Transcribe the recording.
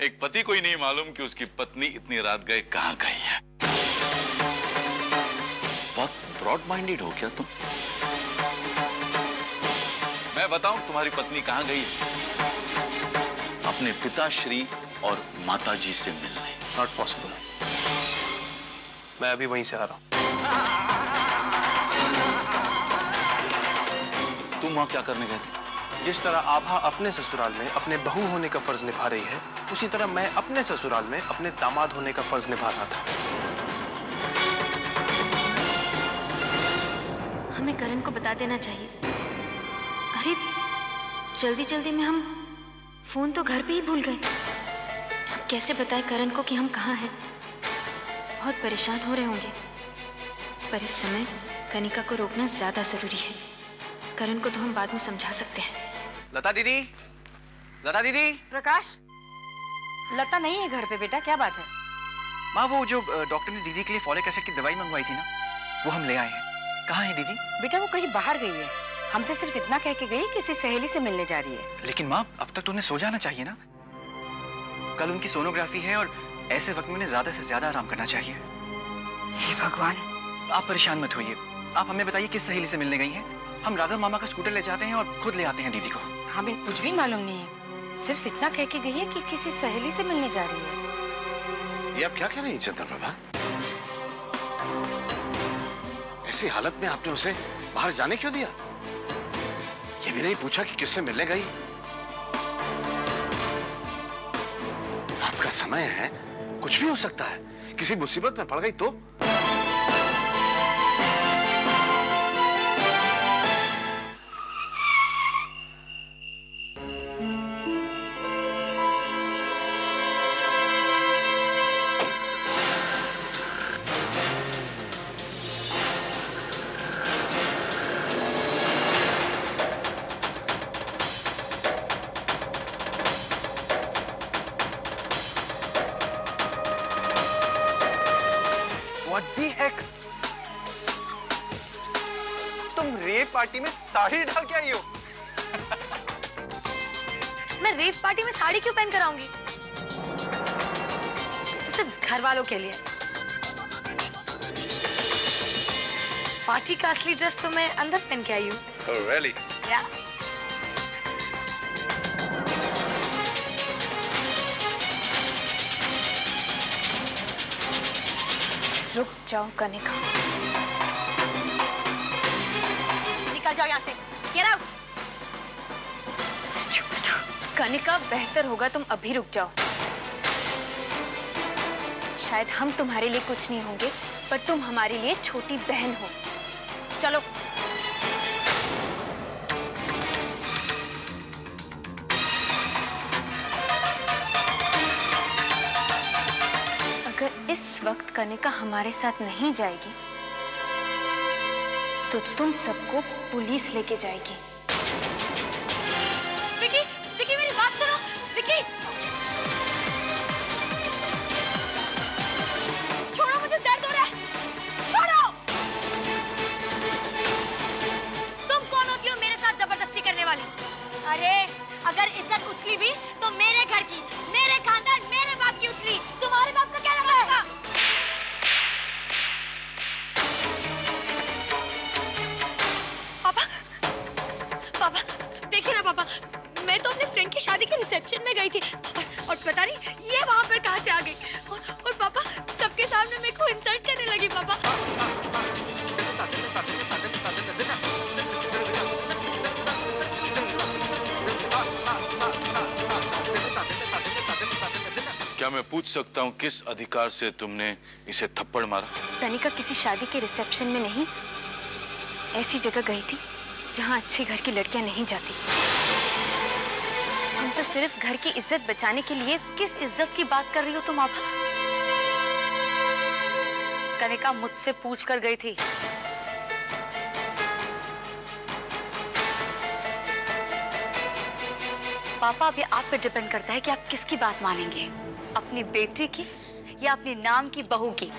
एक पति को ही नहीं मालूम कि उसकी पत्नी इतनी रात गए कहां गई है। बहुत ब्रॉड माइंडेड हो क्या तुम? मैं बताऊं तुम्हारी पत्नी कहां गई है? अपने पिताश्री और माताजी से मिलने। Not possible. मैं अभी वहीं से आ रहा हूं। तुम वहां क्या करने गए थे? जिस तरह आभा अपने ससुराल में अपने बहू होने का फर्ज निभा रही है, उसी तरह मैं अपने ससुराल में अपने दामाद होने का फर्ज निभा रहा था। हमें करण को बता देना चाहिए। अरे जल्दी जल्दी में हम फोन तो घर पे ही भूल गए। अब कैसे बताएं करण को कि हम कहाँ हैं? बहुत परेशान हो रहे होंगे, पर इस समय कनिका को रोकना ज्यादा जरूरी है। करण को तो हम बाद में समझा सकते हैं। लता दीदी, लता दीदी। प्रकाश, लता नहीं है घर पे बेटा, क्या बात है? माँ वो जो डॉक्टर ने दीदी के लिए फॉलिक एसिड की दवाई मंगवाई थी ना, वो हम ले आए हैं। कहाँ है दीदी? बेटा वो कहीं बाहर गई है, हमसे सिर्फ इतना कह के गई किसी सहेली से मिलने जा रही है। लेकिन माँ अब तक तो उन्हें सो जाना चाहिए ना। कल उनकी सोनोग्राफी है और ऐसे वक्त में उन्हें ज्यादा से ज्यादा आराम करना चाहिए। हे भगवान। आप परेशान मत होइए, आप हमें बताइए किस सहेली से मिलने गई हैं। हम राघव मामा का स्कूटर ले जाते हैं और खुद ले आते हैं दीदी को। हमें कुछ भी मालूम नहीं है, सिर्फ इतना कह के गई है कि किसी सहेली से मिलने जा रही है। ये आप क्या कह रही हैं चंद्रप्रभा? ऐसी हालत में आपने उसे बाहर जाने क्यों दिया? ये भी नहीं पूछा कि किससे मिलने गई? रात का समय है, कुछ भी हो सकता है। किसी मुसीबत में पड़ गई तो? What the heck? तुम रेप पार्टी में साड़ी डाल के आई हो? मैं रेप पार्टी में साड़ी क्यों पहन कर आऊंगी? सिर्फ घर वालों के लिए। पार्टी का असली ड्रेस तो मैं अंदर पहन के आई हूँ। Oh, really? या रुक जाओ कनिका, निकल जाओ यहाँ से। Get out! Stupid. कनिका बेहतर होगा तुम अभी रुक जाओ। शायद हम तुम्हारे लिए कुछ नहीं होंगे, पर तुम हमारे लिए छोटी बहन हो। चलो। अगर इस वक्त कनिका हमारे साथ नहीं जाएगी तो तुम सबको पुलिस लेके जाएगी। विकी, विकी मेरी बात सुनो। विकी, छोड़ो, मुझे दर्द हो रहा है। छोड़ो। तुम कौन होती हो मेरे साथ जबरदस्ती करने वाली? अरे अगर इज्जत उछली भी तो मेरे घर की, मेरे खानदान, मेरे बाप की उछली। तुम्हारे बाप का क्या लगा है? पापा, पापा देखिए ना पापा, मैं तो अपने फ्रेंड की शादी के रिसेप्शन में गई थी और पता नहीं ये वहां पर कहां से आ गई और पापा सबके सामने मेरे को इंसल्ट करने लगी। पापा क्या मैं पूछ सकता हूँ किस अधिकार से तुमने इसे थप्पड़ मारा? तनिका किसी शादी के रिसेप्शन में नहीं, ऐसी जगह गई थी जहाँ अच्छे घर की लड़कियां नहीं जाती। हम तो सिर्फ घर की इज्जत बचाने के लिए। किस इज्जत की बात कर रही हो तुम आभा? कनिका मुझसे पूछ कर गई थी। पापा अब ये आप पे डिपेंड करता है कि आप किसकी बात मानेंगे, अपनी बेटी की या अपने नाम की बहू की।